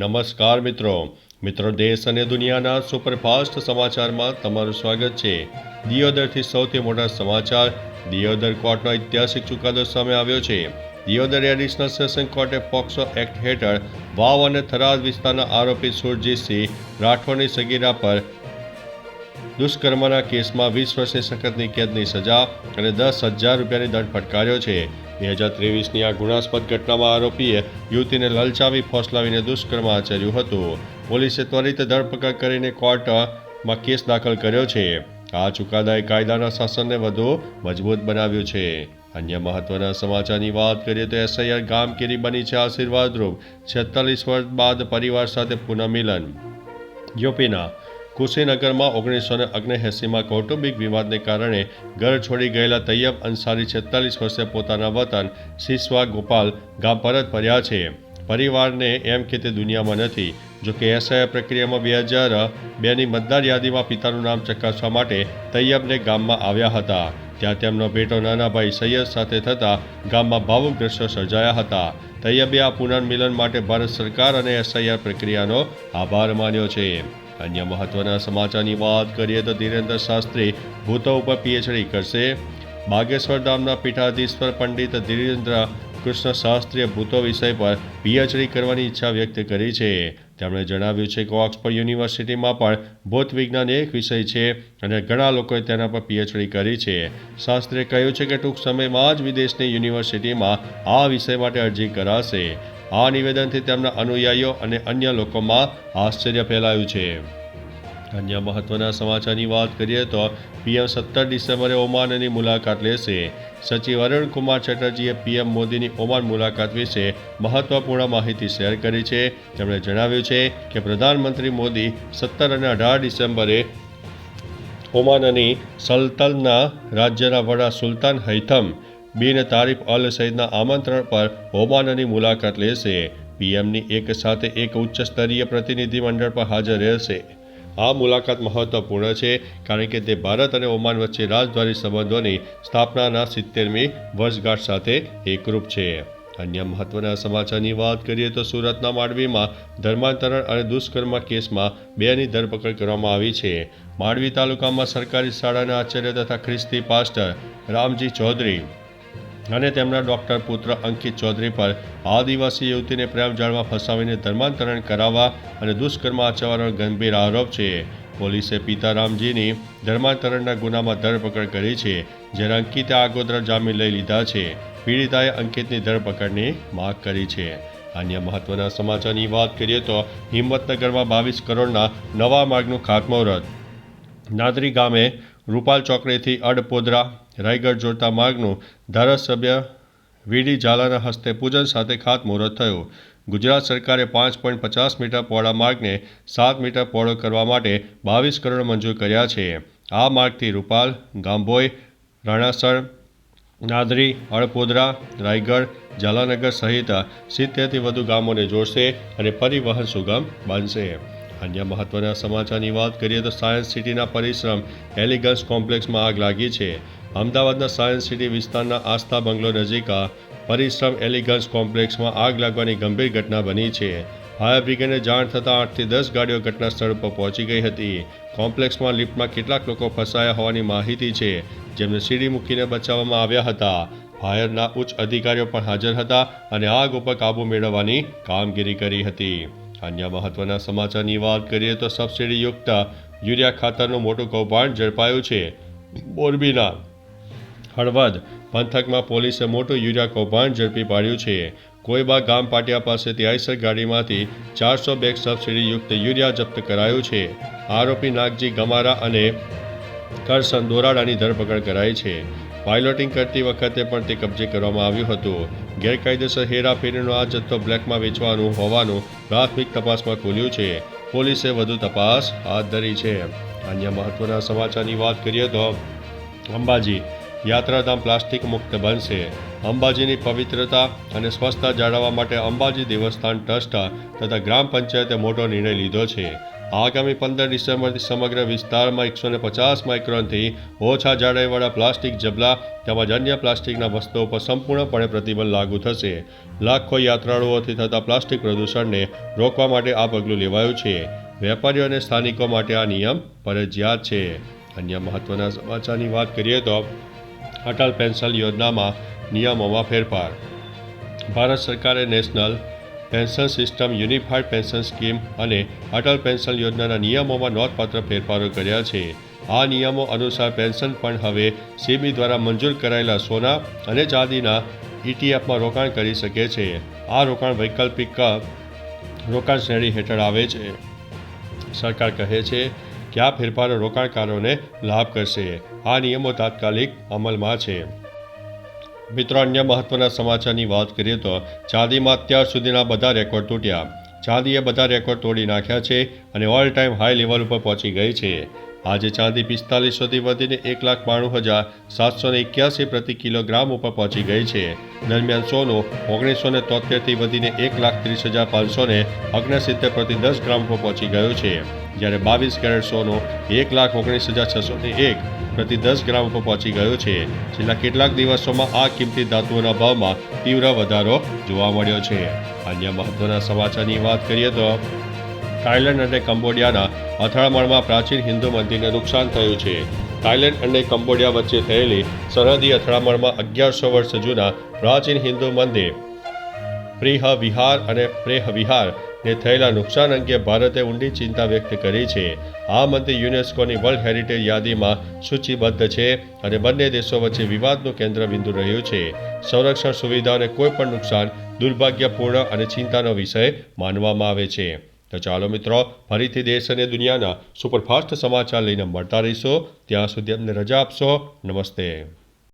નમસ્કાર મિત્રો દેશ અને દુનિયાના સુપરફાસ્ટ સમાચારમાં તમારું સ્વાગત છે। દિયોદરથી સૌથી મોટા સમાચાર। દિયોદર કોર્ટનો ઐતિહાસિક ચુકાદો સામે આવ્યો છે। દિયોદર એડિશનલ સેશન કોર્ટે પોક્સો એક્ટ હેઠળ વાવ અને થરાદ વિસ્તારના આરોપી સુરજીતસિંહ રાઠોડની સગીરા પર દુષ્કર્મના કેસમાં 20 વર્ષની સખતની કેદની સજા અને 10,000 રૂપિયાની દંડ ફટકાર્યો છે। 2023ની આ ગુનાસ્પદ ઘટનામાં આરોપીએ યુવતીને લલચાવી ફોસલાવીને દુષ્કર્મ આચર્યું હતું। પોલીસે ત્વરિત ધરપકડ કરીને કોર્ટમાં કેસ દાખલ કર્યો છે। આ ચુકાદાએ કાયદાના શાસનને વધુ મજબૂત બનાવ્યું છે। અન્ય મહત્વના સમાચારની વાત કરીએ તો એસઆઈઆર ગામગીરી બની છે આશીર્વાદરૂપ। 46 વર્ષ બાદ પરિવાર સાથે પુનઃમિલન। યુપીના કુશીનગરમાં 1979માં કૌટુંબિક વિવાદને કારણે ઘર છોડી ગયેલા તૈયબ અંસારી 46 વર્ષે પોતાના વતન સિસવા ગોપાલ ગામ પરત ફર્યા છે। પરિવારને એમ કે તે દુનિયામાં નથી। જોકે એસઆઈઆર પ્રક્રિયામાં 2002ની મતદાર યાદીમાં પિતાનું નામ ચકાસવા માટે તૈયબને ગામમાં આવ્યા હતા। ત્યાં તેમનો બેટો નાના ભાઈ સૈયદ સાથે થતાં ગામમાં ભાવુક દ્રશ્યો સર્જાયા હતા। તૈયબે આ પુનર્મિલન માટે ભારત સરકાર અને એસઆઈઆર પ્રક્રિયાનો આભાર માન્યો છે। અન્ય મહત્વના સમાચારની વાત કરીએ તો ધીરેન્દ્ર શાસ્ત્રી ભૂતો ઉપર પીએચડી કરશે। બાગેશ્વર ધામના પીઠાધીશ્વર પંડિત ધીરેન્દ્ર કૃષ્ણ શાસ્ત્રીએ ભૂતો વિષય પર પીએચડી કરવાની ઈચ્છા વ્યક્ત કરી છે। તેમણે જણાવ્યું છે કે ઓક્સફર્ડ યુનિવર્સિટીમાં પણ ભૂત વિજ્ઞાન એક વિષય છે અને ઘણા લોકોએ તેના પર પીએચડી કરી છે। શાસ્ત્રીએ કહ્યું છે કે ટૂંક સમયમાં જ વિદેશની યુનિવર્સિટીમાં આ વિષય માટે અરજી કરાશે। આ નિવેદનથી તેમના અનુયાયીઓ અને અન્ય લોકોમાં આશ્ચર્ય ફેલાયું છે। અન્ય મહત્વના સમાચારની વાત કરીએ તો પીએમ 17 ડિસેમ્બરે ઓમાનની મુલાકાત લેશે। સચિવ અરુણ કુમાર ચેટર્જીએ પીએમ મોદીની ઓમાન મુલાકાત વિશે મહત્વપૂર્ણ માહિતી શેર કરી છે। તેમણે જણાવ્યું છે કે પ્રધાનમંત્રી મોદી 17 અને 18 ડિસેમ્બરે ઓમાનની સલ્તનતના રાજ્યના વડા સુલતાન હૈથમ બિન તારીફ અલ સઈદના આમંત્રણ પર ઓમાનની મુલાકાત લેશે। પીએમની એક સાથે એક ઉચ્ચ સ્તરીય પ્રતિનિધિ મંડળ પર હાજર રહેશે। આ મુલાકાત મહત્વપૂર્ણ છે કારણ કે તે ભારત અને ઓમાન વચ્ચે રાજદ્વારી સંબંધોની સ્થાપનાના 70મી વર્ષગાંઠ સાથે એકરૂપ છે। અન્ય મહત્વના સમાચારની વાત કરીએ તો સુરતના માંડવીમાં ધર્માંતરણ અને દુષ્કર્મ કેસમાં 2ની ધરપકડ કરવામાં આવી છે। માંડવી તાલુકામાં સરકારી શાળાના આચાર્ય તથા ખ્રિસ્તી પાસ્ટર રામજી ચૌધરી અને તેમના ડોક્ટર પુત્ર અંકિત ચૌધરી પર આદિવાસી યુવતીને પ્રેમ જાળમાં ફસાવીને ધર્માંતરણ કરાવવા અને દુષ્કર્મ આચરવાનો ગંભીર આરોપ છે। પોલીસે પિતા રામજીની ધર્માંતરણના ગુનામાં ધરપકડ કરી છે જ્યારે અંકિતે આગોતરા જામીન લઈ લીધા છે। પીડિતાએ અંકિતની ધરપકડની માંગ કરી છે। અન્ય મહત્વના સમાચારની વાત કરીએ તો હિંમતનગરમાં 22 કરોડના નવા માર્ગનું ખાતમુહૂર્ત। નાદરી ગામે રૂપાલ ચોકડીથી અડપોદરા રાયગઢ જોડતા માર્ગનું ધારાસભ્ય વીડી ઝાલાના હસ્તે પૂજન સાથે ખાતમુહૂર્ત થયું। ગુજરાત સરકારે 5.50 મીટર પહોળા માર્ગને 7 મીટર પહોળો કરવા માટે 22 કરોડ મંજૂર કર્યા છે। આ માર્ગથી રૂપાલ, ગાંભોઈ, રાણાસણ, નાદરી, અડપોદરા, રાયગઢ, ઝાલાનગર સહિત 70થી વધુ ગામોને જોડશે અને પરિવહન સુગમ બનશે। અન્ય મહત્વના સમાચારની વાત કરીએ તો સાયન્સ સિટીના પરિશ્રમ એલિગન્સ કોમ્પ્લેક્સમાં આગ લાગી છે। અમદાવાદના સાયન્સ સિટી વિસ્તારના આસ્થા બંગલો નજીક પરિશ્રમ એલિગન્સ કોમ્પ્લેક્સમાં આગ લાગવાની ગંભીર ઘટના બની છે। ફાયર બ્રિગેડને જાણ થતાં 8થી 10 ગાડીઓ ઘટના સ્થળ પર પહોંચી ગઈ હતી। કોમ્પ્લેક્સમાં લિફ્ટમાં કેટલાક લોકો ફસાયા હોવાની માહિતી છે જેમને સીડી મૂકીને બચાવવામાં આવ્યા હતા। ફાયરના ઉચ્ચ અધિકારીઓ પણ હાજર હતા અને આગ ઉપર કાબૂ મેળવવાની કામગીરી કરી હતી। અન્ય મહત્વના સમાચારની વાત કરીએ તો સબસિડીયુક્ત યુરિયા ખાતરનું મોટું કૌભાંડ ઝડપાયું છે। મોરબીના હળવદ પંથકમાં પોલીસે મોટું યુરિયા કૌભાંડ ઝડપી પાડ્યું છે। કોઈબા ગામ પાટિયા પાસેથી આઈસર ગાડીમાંથી 400 બેગ સબસિડીયુક્ત યુરિયા જપ્ત કરાયું છે। આરોપી નાગજી ગમારા અને કરસન દોરાડાની ધરપકડ કરાઈ છે। પાયલોટિંગ કરતી વખતે પણ તે કબજે કરવામાં આવ્યું હતું। ગેરકાયદેસર હેરાફેરીનો આ જથ્થો બ્લેકમાં વેચવાનું હોવાનું પ્રાથમિક તપાસમાં ખુલ્યું છે। પોલીસે વધુ તપાસ હાથ ધરી છે। અન્ય મહત્વના સમાચારની વાત કરીએ તો અંબાજી યાત્રાધામ પ્લાસ્ટિક મુક્ત બનશે. અંબાજીની પવિત્રતા અને સ્વચ્છતા જાળવવા માટે અંબાજી દેવસ્થાન ટ્રસ્ટ તથા ગ્રામ પંચાયતે મોટો નિર્ણય લીધો છે. આગામી 15 ડિસેમ્બરથી સમગ્ર વિસ્તારમાં 150 માઇક્રોનથી ઓછા જાડાઈવાળા પ્લાસ્ટિક જબલા તેમજ અન્ય પ્લાસ્ટિકના વસ્તુઓ પર સંપૂર્ણપણે પ્રતિબંધ લાગુ થશે. લાખો યાત્રાળુઓથી થતા પ્લાસ્ટિક પ્રદૂષણને રોકવા માટે આ પગલું લેવાયું છે. વેપારીઓ અને સ્થાનિકો માટે આ નિયમ ફરજિયાત છે. અન્ય મહત્વના સમાચારની વાત કરીએ તો અટલ પેન્શન યોજનામાં નિયમોમાં ફેરફાર. ભારત સરકારે national pension system, unified pension scheme અને અટલ પેન્શન યોજનાના નિયમોમાં નોંધપાત્ર ફેરફારો કર્યા છે. આ નિયમો અનુસાર પેન્શન ફંડ હવે સેબી દ્વારા મંજૂર કરાયેલા સોના અને ચાંદીના ETFમાં રોકાણ કરી શકે છે. આ રોકાણ વૈકલ્પિક રોકાણ શ્રેણી હેઠળ આવે છે. સરકાર કહે છે કે આ ફેરફારો રોકાણકારોને લાભ કરશે. આ નિયમો તાત્કાલિક અમલમાં છે. મિત્રો, અન્ય મહત્વના સમાચારની વાત કરીએ તો ચાંદીમાં અત્યાર સુધીના બધા રેકોર્ડ તૂટ્યા. ચાંદીએ બધા રેકોર્ડ તોડી નાખ્યા છે અને ઓલ ટાઈમ હાઈ લેવલ ઉપર પહોંચી ગઈ છે. આજે ચાંદી 4500થી વધીને 1,92,781 પ્રતિ કિલોગ્રામ ઉપર પહોંચી ગઈ છે. દરમિયાન સોનું 1973થી વધીને 1,30,569 પ્રતિ 10 ગ્રામ ઉપર પહોંચી ગયું છે. જ્યારે 22 કેરેટ સોનું 1,19,601 પ્રતિ 10 ગ્રામ ઉપર પહોંચી ગયું છે. છેલ્લા કેટલાક દિવસોમાં આ કિંમતી ધાતુઓના ભાવમાં તીવ્ર વધારો જોવા મળ્યો છે. અન્ય મહત્વના સમાચારની વાત કરીએ તો થાઈલેન્ડ અને કંબોડિયાના અથડામણમાં પ્રાચીન હિન્દુ મંદિરને નુકસાન થયું છે. થાઈલેન્ડ અને કંબોડિયા વચ્ચે થયેલી સરહદી અથડામણમાં 1100 વર્ષ જૂના પ્રાચીન હિન્દુ મંદિર પ્રીહ વિહાર અને પ્રેહ વિહારને થયેલા નુકસાન અંગે ભારતે ઊંડી ચિંતા વ્યક્ત કરી છે. આ મંદિર યુનેસ્કોની વર્લ્ડ હેરિટેજ યાદીમાં સૂચિબદ્ધ છે અને બંને દેશો વચ્ચે વિવાદનું કેન્દ્રબિંદુ રહ્યું છે. સંરક્ષણ સુવિધાઓને કોઈપણ નુકસાન દુર્ભાગ્યપૂર્ણ અને ચિંતાનો વિષય માનવામાં આવે છે. તો ચાલો મિત્રો, ફરીથી દેશ અને દુનિયાના સુપરફાસ્ટ સમાચાર લઈને મળતા રહીશું. ત્યાં સુધી અમને રજા આપશો. નમસ્તે.